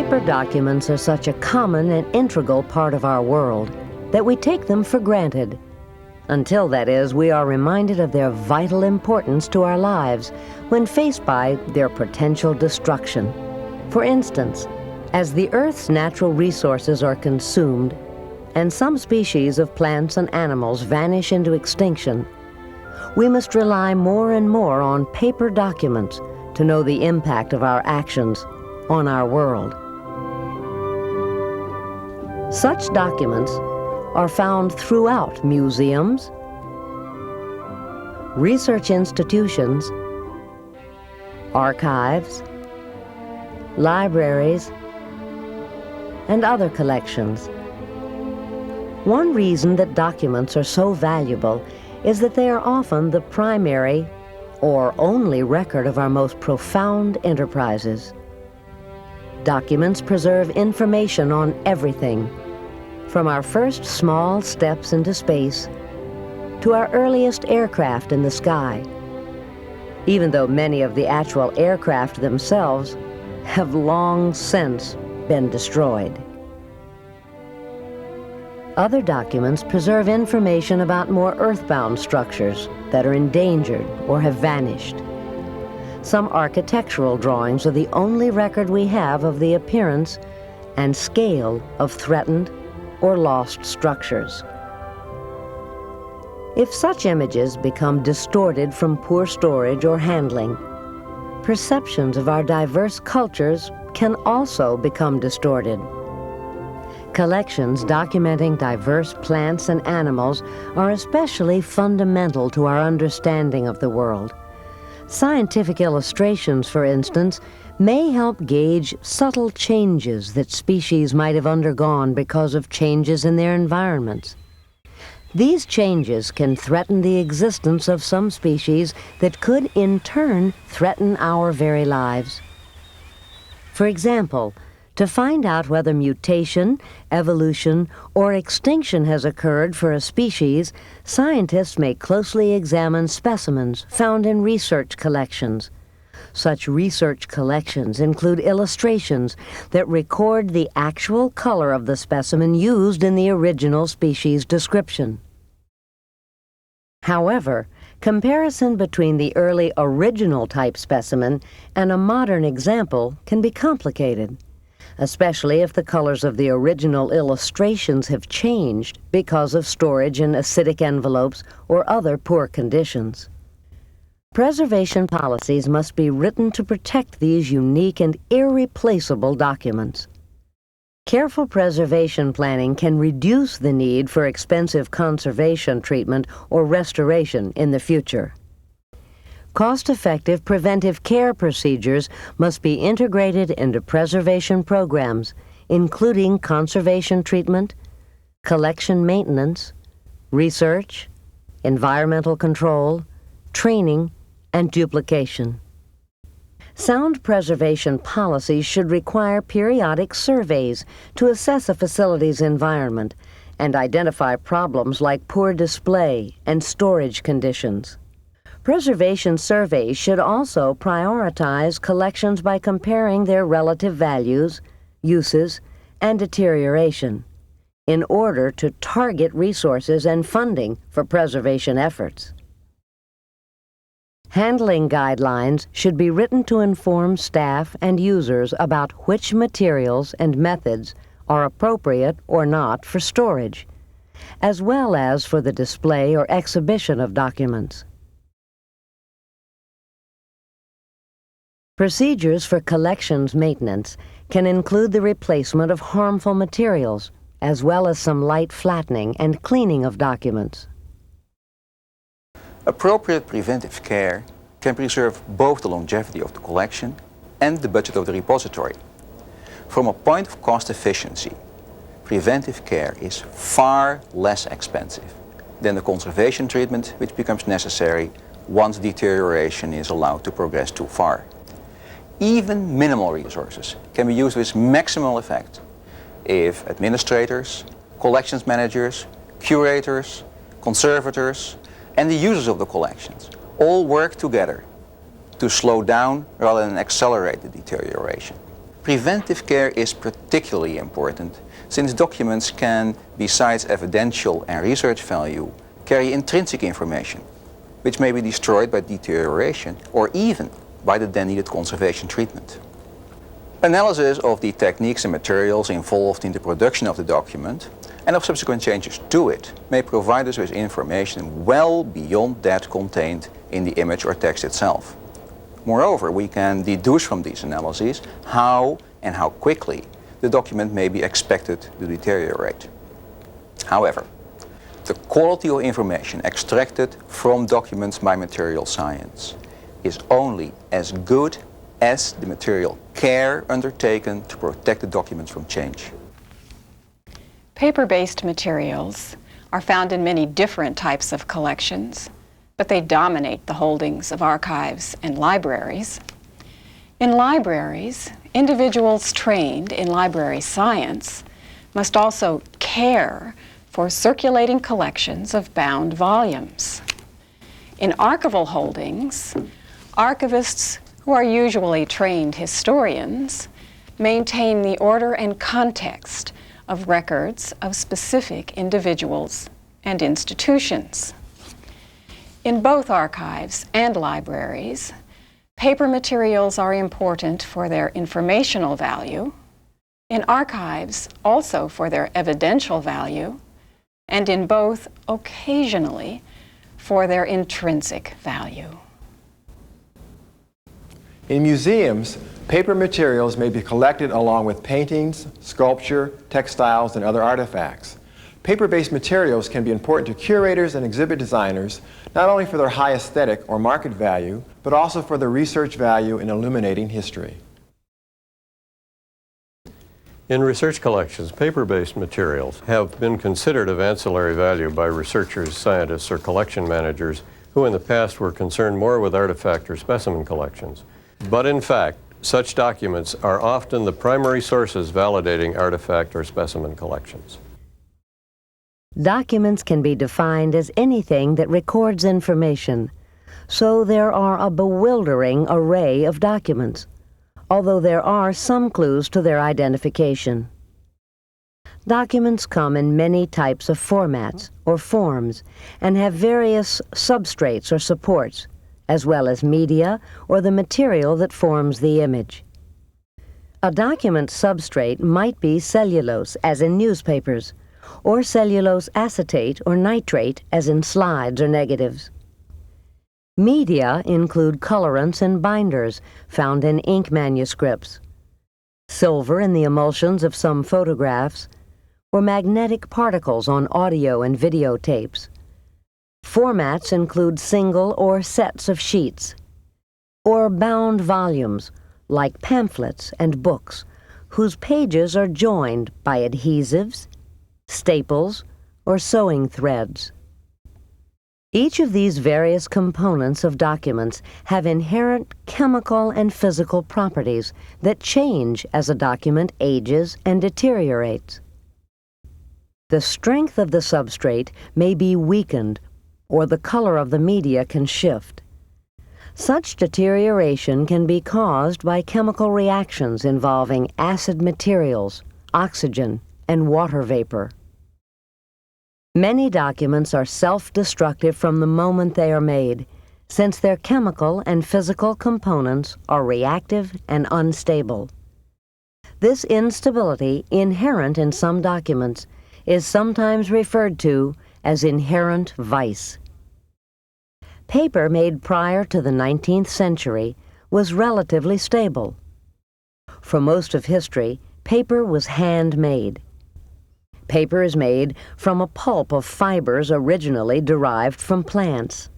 Paper documents are such a common and integral part of our world that we take them for granted. Until, that is, we are reminded of their vital importance to our lives when faced by their potential destruction. For instance, as the Earth's natural resources are consumed and some species of plants and animals vanish into extinction, we must rely more and more on paper documents to know the impact of our actions on our world. Such documents are found throughout museums, research institutions, archives, libraries, and other collections. One reason that documents are so valuable is that they are often the primary or only record of our most profound enterprises. Documents preserve information on everything, from our first small steps into space to our earliest aircraft in the sky, even though many of the actual aircraft themselves have long since been destroyed. Other documents preserve information about more earthbound structures that are endangered or have vanished. Some architectural drawings are the only record we have of the appearance and scale of threatened or lost structures. If such images become distorted from poor storage or handling, perceptions of our diverse cultures can also become distorted. Collections documenting diverse plants and animals are especially fundamental to our understanding of the world. Scientific illustrations, for instance, may help gauge subtle changes that species might have undergone because of changes in their environments. These changes can threaten the existence of some species that could, in turn, threaten our very lives. For example, to find out whether mutation, evolution, or extinction has occurred for a species, scientists may closely examine specimens found in research collections. Such research collections include illustrations that record the actual color of the specimen used in the original species description. However, comparison between the early original type specimen and a modern example can be complicated, especially if the colors of the original illustrations have changed because of storage in acidic envelopes or other poor conditions. Preservation policies must be written to protect these unique and irreplaceable documents. Careful preservation planning can reduce the need for expensive conservation treatment or restoration in the future. Cost-effective preventive care procedures must be integrated into preservation programs, including conservation treatment, collection maintenance, research, environmental control, training, and duplication. Sound preservation policies should require periodic surveys to assess a facility's environment and identify problems like poor display and storage conditions. Preservation surveys should also prioritize collections by comparing their relative values, uses, and deterioration in order to target resources and funding for preservation efforts. Handling guidelines should be written to inform staff and users about which materials and methods are appropriate or not for storage, as well as for the display or exhibition of documents. Procedures for collections maintenance can include the replacement of harmful materials, as well as some light flattening and cleaning of documents. Appropriate preventive care can preserve both the longevity of the collection and the budget of the repository. From a point of cost efficiency, preventive care is far less expensive than the conservation treatment which becomes necessary once deterioration is allowed to progress too far. Even minimal resources can be used with maximal effect if administrators, collections managers, curators, conservators, and the users of the collections all work together to slow down rather than accelerate the deterioration. Preventive care is particularly important since documents can, besides evidential and research value, carry intrinsic information, which may be destroyed by deterioration or even by the then needed conservation treatment. Analysis of the techniques and materials involved in the production of the document and of subsequent changes to it may provide us with information well beyond that contained in the image or text itself. Moreover, we can deduce from these analyses how and how quickly the document may be expected to deteriorate. However, the quality of information extracted from documents by material science is only as good as the material care undertaken to protect the documents from change. Paper-based materials are found in many different types of collections, but they dominate the holdings of archives and libraries. In libraries, individuals trained in library science must also care for circulating collections of bound volumes. In archival holdings, archivists, who are usually trained historians, maintain the order and context of records of specific individuals and institutions. In both archives and libraries, paper materials are important for their informational value, in archives also for their evidential value, and in both occasionally for their intrinsic value. In museums, paper materials may be collected along with paintings, sculpture, textiles, and other artifacts. Paper-based materials can be important to curators and exhibit designers, not only for their high aesthetic or market value, but also for their research value in illuminating history. In research collections, paper-based materials have been considered of ancillary value by researchers, scientists, or collection managers who in the past were concerned more with artifact or specimen collections. But in fact, such documents are often the primary sources validating artifact or specimen collections. Documents can be defined as anything that records information, so there are a bewildering array of documents, although there are some clues to their identification. Documents come in many types of formats or forms and have various substrates or supports, as well as media or the material that forms the image. A document substrate might be cellulose, as in newspapers, or cellulose acetate or nitrate, as in slides or negatives. Media include colorants and binders found in ink manuscripts, silver in the emulsions of some photographs, or magnetic particles on audio and video tapes. Formats include single or sets of sheets, or bound volumes, like pamphlets and books, whose pages are joined by adhesives, staples, or sewing threads. Each of these various components of documents have inherent chemical and physical properties that change as a document ages and deteriorates. The strength of the substrate may be weakened, or the color of the media can shift. Such deterioration can be caused by chemical reactions involving acid materials, oxygen, and water vapor. Many documents are self-destructive from the moment they are made, since their chemical and physical components are reactive and unstable. This instability, inherent in some documents, is sometimes referred to as inherent vice. Paper made prior to the 19th century was relatively stable. For most of history, paper was handmade. Paper is made from a pulp of fibers originally derived from plants.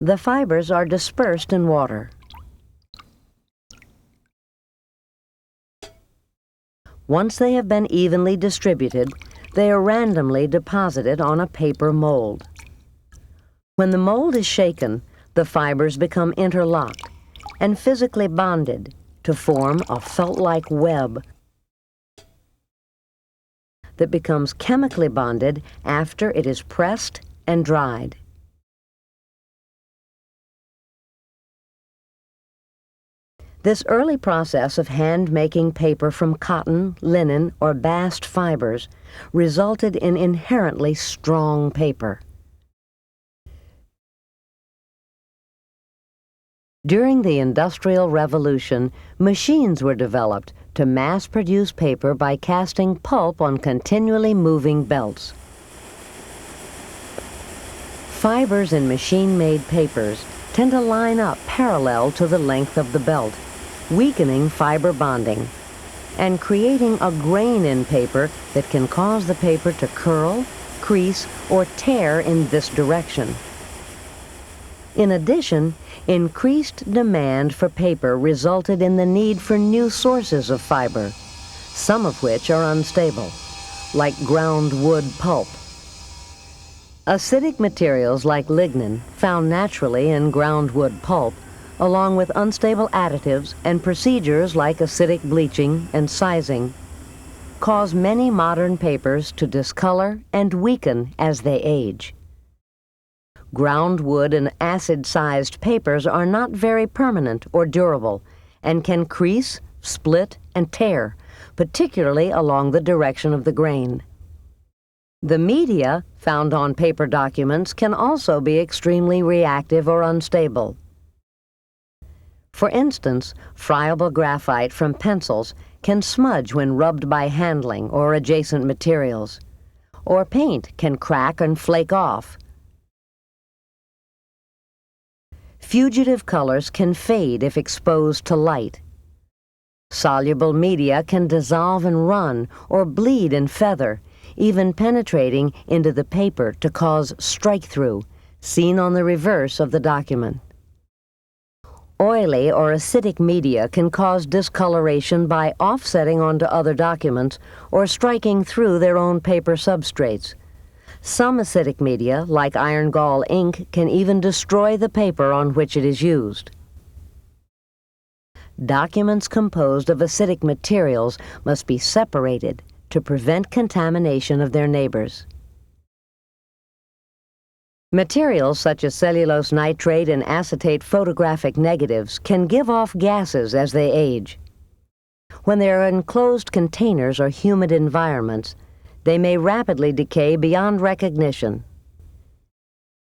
The fibers are dispersed in water. Once they have been evenly distributed, they are randomly deposited on a paper mold. When the mold is shaken, the fibers become interlocked and physically bonded to form a felt-like web that becomes chemically bonded after it is pressed and dried. This early process of hand-making paper from cotton, linen, or bast fibers resulted in inherently strong paper. During the Industrial Revolution, machines were developed to mass-produce paper by casting pulp on continually moving belts. Fibers in machine-made papers tend to line up parallel to the length of the belt, weakening fiber bonding and creating a grain in paper that can cause the paper to curl, crease, or tear in this direction. In addition, increased demand for paper resulted in the need for new sources of fiber, some of which are unstable, like ground wood pulp. Acidic materials like lignin, found naturally in ground wood pulp, along with unstable additives and procedures like acidic bleaching and sizing, cause many modern papers to discolor and weaken as they age. Ground wood and acid-sized papers are not very permanent or durable and can crease, split, and tear, particularly along the direction of the grain. The media found on paper documents can also be extremely reactive or unstable. For instance, friable graphite from pencils can smudge when rubbed by handling or adjacent materials, or paint can crack and flake off. Fugitive colors can fade if exposed to light. Soluble media can dissolve and run or bleed and feather, even penetrating into the paper to cause strike-through, seen on the reverse of the document. Oily or acidic media can cause discoloration by offsetting onto other documents or striking through their own paper substrates. Some acidic media, like iron gall ink, can even destroy the paper on which it is used. Documents composed of acidic materials must be separated to prevent contamination of their neighbors. Materials such as cellulose nitrate and acetate photographic negatives can give off gases as they age. When they are in closed containers or humid environments, they may rapidly decay beyond recognition.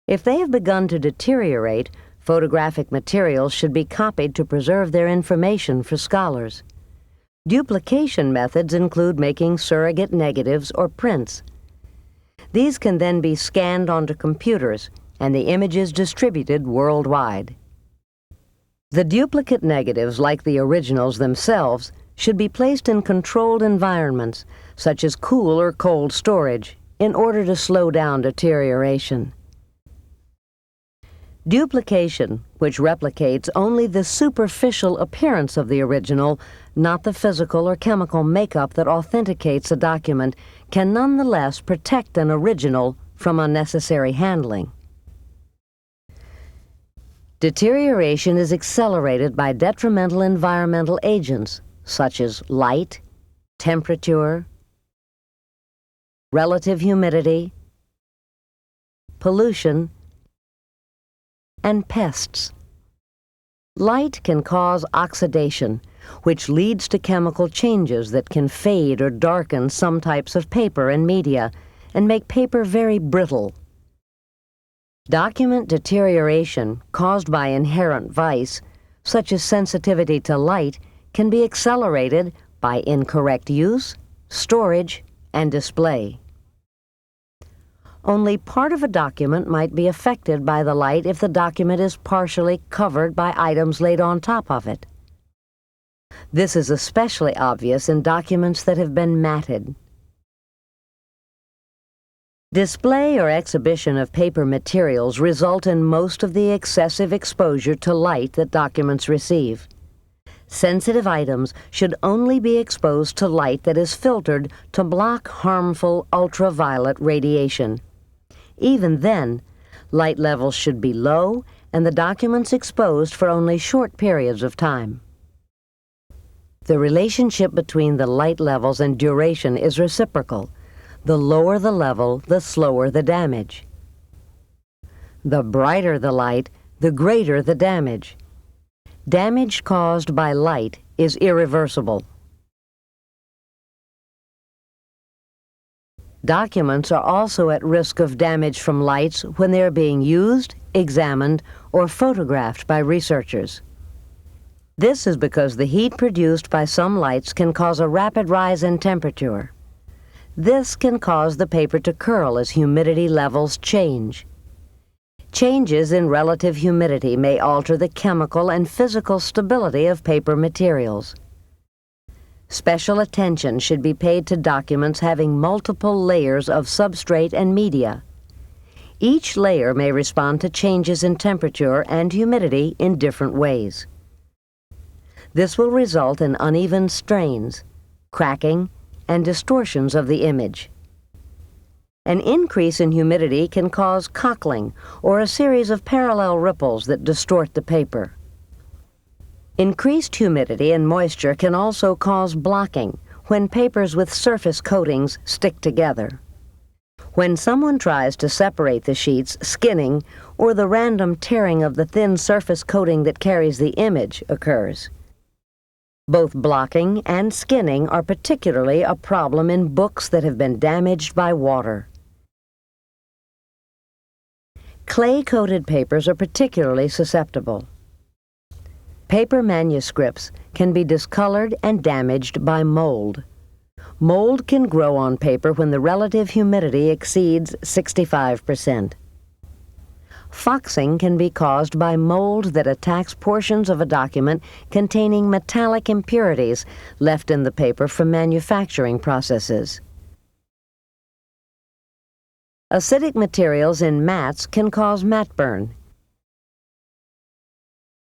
If they have begun to deteriorate, photographic materials should be copied to preserve their information for scholars. Duplication methods include making surrogate negatives or prints. These can then be scanned onto computers and the images distributed worldwide. The duplicate negatives, like the originals themselves, should be placed in controlled environments, such as cool or cold storage, in order to slow down deterioration. Duplication, which replicates only the superficial appearance of the original, not the physical or chemical makeup that authenticates a document, can nonetheless protect an original from unnecessary handling. Deterioration is accelerated by detrimental environmental agents, such as light, temperature, relative humidity, pollution, and pests. Light can cause oxidation, which leads to chemical changes that can fade or darken some types of paper and media and make paper very brittle. Document deterioration caused by inherent vice, such as sensitivity to light, can be accelerated by incorrect use, storage, and display. Only part of a document might be affected by the light if the document is partially covered by items laid on top of it. This is especially obvious in documents that have been matted. Display or exhibition of paper materials result in most of the excessive exposure to light that documents receive. Sensitive items should only be exposed to light that is filtered to block harmful ultraviolet radiation. Even then, light levels should be low and the documents exposed for only short periods of time. The relationship between the light levels and duration is reciprocal. The lower the level, the slower the damage. The brighter the light, the greater the damage. Damage caused by light is irreversible. Documents are also at risk of damage from lights when they are being used, examined, or photographed by researchers. This is because the heat produced by some lights can cause a rapid rise in temperature. This can cause the paper to curl as humidity levels change. Changes in relative humidity may alter the chemical and physical stability of paper materials. Special attention should be paid to documents having multiple layers of substrate and media. Each layer may respond to changes in temperature and humidity in different ways. This will result in uneven strains, cracking, and distortions of the image. An increase in humidity can cause cockling or a series of parallel ripples that distort the paper. Increased humidity and moisture can also cause blocking when papers with surface coatings stick together. When someone tries to separate the sheets, skinning or the random tearing of the thin surface coating that carries the image occurs. Both blocking and skinning are particularly a problem in books that have been damaged by water. Clay-coated papers are particularly susceptible. Paper manuscripts can be discolored and damaged by mold. Mold can grow on paper when the relative humidity exceeds 65%. Foxing can be caused by mold that attacks portions of a document containing metallic impurities left in the paper from manufacturing processes. Acidic materials in mats can cause matte burn,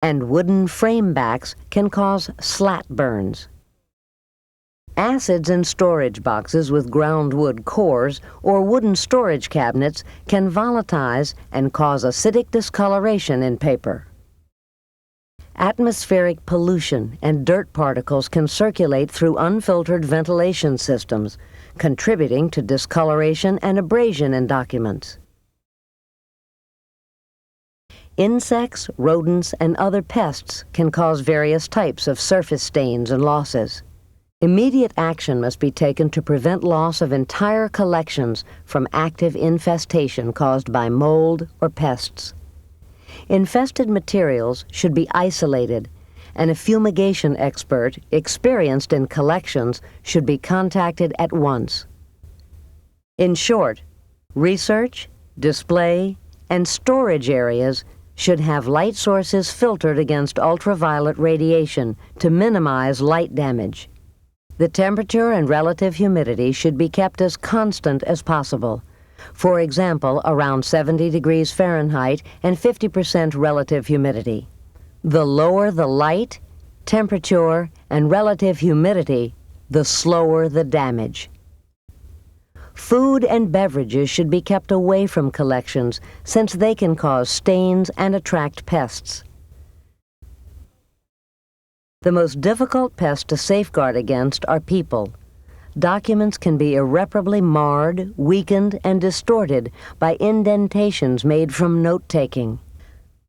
and wooden frame backs can cause slat burns. Acids in storage boxes with ground wood cores or wooden storage cabinets can volatilize and cause acidic discoloration in paper. Atmospheric pollution and dirt particles can circulate through unfiltered ventilation systems, contributing to discoloration and abrasion in documents. Insects, rodents, and other pests can cause various types of surface stains and losses. Immediate action must be taken to prevent loss of entire collections from active infestation caused by mold or pests. Infested materials should be isolated, and a fumigation expert experienced in collections should be contacted at once. In short, research, display, and storage areas should have light sources filtered against ultraviolet radiation to minimize light damage. The temperature and relative humidity should be kept as constant as possible. For example, around 70 degrees Fahrenheit and 50% relative humidity. The lower the light, temperature, and relative humidity, the slower the damage. Food and beverages should be kept away from collections since they can cause stains and attract pests. The most difficult pest to safeguard against are people. Documents can be irreparably marred, weakened, and distorted by indentations made from note-taking.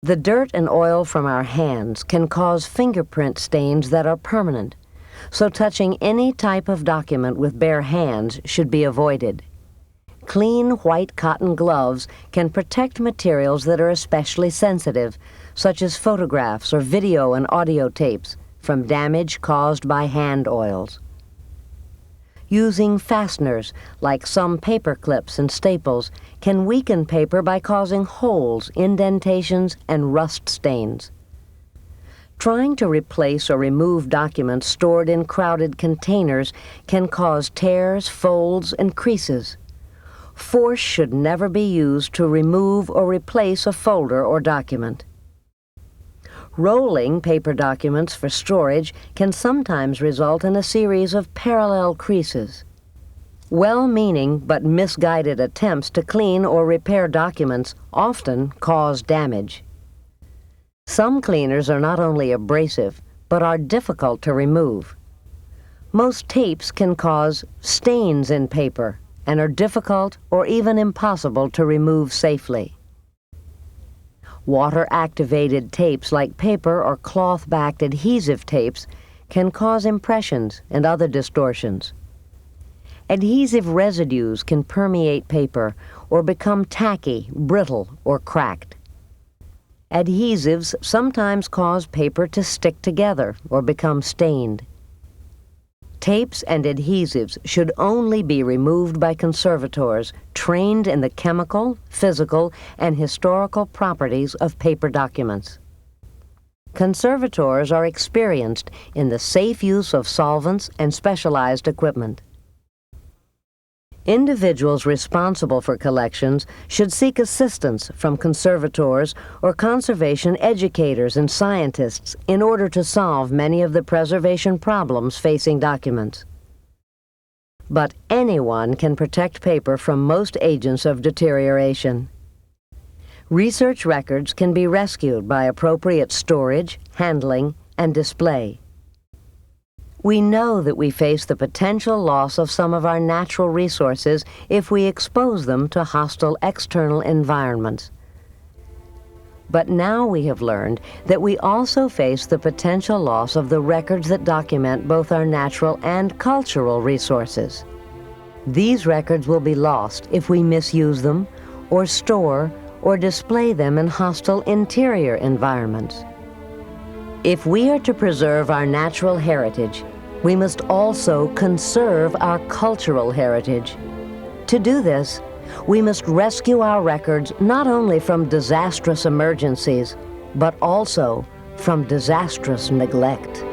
The dirt and oil from our hands can cause fingerprint stains that are permanent, so touching any type of document with bare hands should be avoided. Clean white cotton gloves can protect materials that are especially sensitive, such as photographs or video and audio tapes, from damage caused by hand oils. Using fasteners, like some paper clips and staples, can weaken paper by causing holes, indentations, and rust stains. Trying to replace or remove documents stored in crowded containers can cause tears, folds, and creases. Force should never be used to remove or replace a folder or document. Rolling paper documents for storage can sometimes result in a series of parallel creases. Well-meaning but misguided attempts to clean or repair documents often cause damage. Some cleaners are not only abrasive, but are difficult to remove. Most tapes can cause stains in paper and are difficult or even impossible to remove safely. Water-activated tapes like paper or cloth-backed adhesive tapes can cause impressions and other distortions. Adhesive residues can permeate paper or become tacky, brittle, or cracked. Adhesives sometimes cause paper to stick together or become stained. Tapes and adhesives should only be removed by conservators trained in the chemical, physical, and historical properties of paper documents. Conservators are experienced in the safe use of solvents and specialized equipment. Individuals responsible for collections should seek assistance from conservators or conservation educators and scientists in order to solve many of the preservation problems facing documents. But anyone can protect paper from most agents of deterioration. Research records can be rescued by appropriate storage, handling, and display. We know that we face the potential loss of some of our natural resources if we expose them to hostile external environments. But now we have learned that we also face the potential loss of the records that document both our natural and cultural resources. These records will be lost if we misuse them, or store, or display them in hostile interior environments. If we are to preserve our natural heritage, we must also conserve our cultural heritage. To do this, we must rescue our records not only from disastrous emergencies, but also from disastrous neglect.